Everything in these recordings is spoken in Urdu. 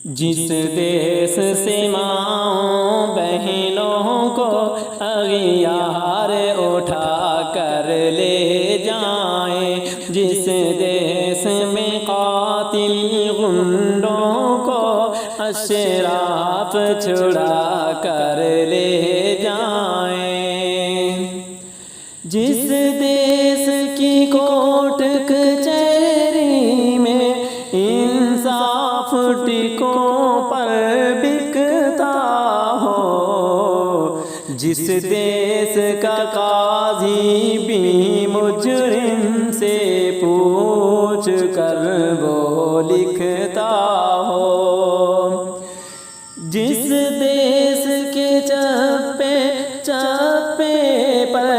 جس دیس سے ماں بہنوں کو اغیار اٹھا کر لے جائیں، جس دیس میں قاتل غنڈوں کو اشراف چھڑا کر لے جائیں، جس دیس کی کوٹ کچہری میں انصاف ٹکوں پر بکتا ہو، جس دیس کا قاضی بھی مجرم سے پوچھ کر وہ لکھتا ہو، جس دیس کے چپے چپے پر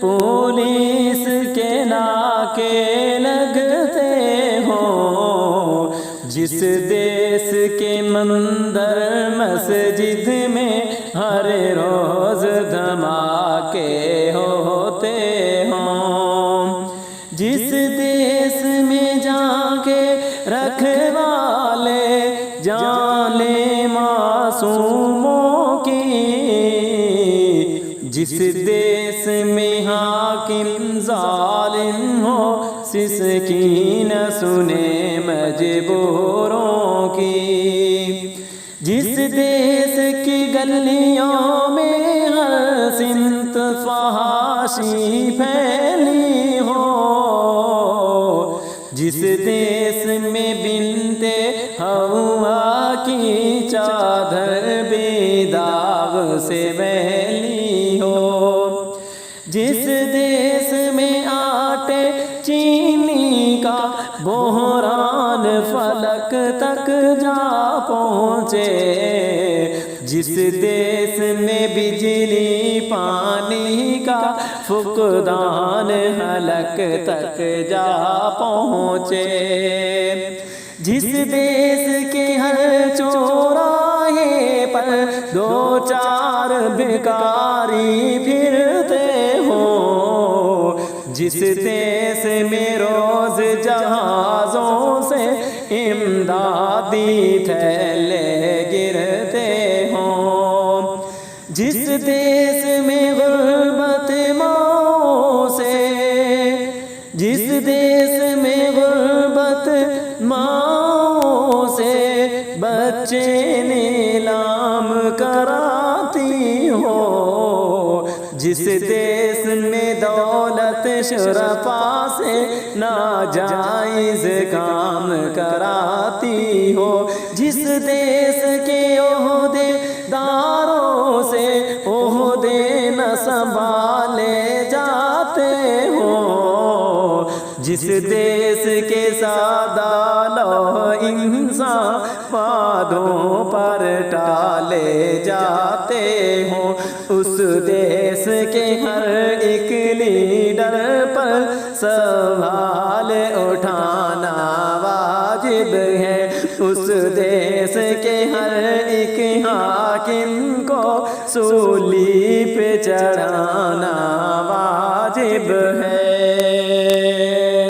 پولیس کے ناکے لگتے ہوں، جس دیس کے مندر مسجد میں ہر روز دھماکے ہوتے ہوں، جس دیس میں جا کے رکھوالے جانیں معصوموں کی، جس دیس میں حاکم ظالم ہو سسکی نہ سنے مجبوروں کی، جس دیس کی گلیوں میں ہر سمت فحاشی پھیلی ہو، جس دیس میں بنت حوا کی چادر بے داغ سے میلی ہو، جس دیس میں آٹے چینی کا بحران فلک تک جا پہنچے، جس دیس میں بجلی پانی کا فقدان حلق تک جا پہنچے، جس دیس کے ہر چوراہے پر دو چار بھکاری پھرتے ہوں، جس دیس میں روز جہازوں سے امدادی تھیلے گرتے ہوں، جس دیس میں غربت ماؤں سے، جس دیس میں غربت ماؤں سے بچے نیلام کراتی ہو، جس دیس میں دولت شرفا سے ناجائز کام کراتی ہو، جس دیس کے عہدے داروں سے عہدے نہ سنبھالے جاتے ہوں، جس دیس کے سادہ لوح انسان وعدوں پر ٹالے جاتے ہوں، اس دیس کے ہر ایک لیڈر پر سوال اٹھانا واجب ہے، اس دیس کے ہر ایک حاکم کو سولی پہ چڑھانا واجب ہے۔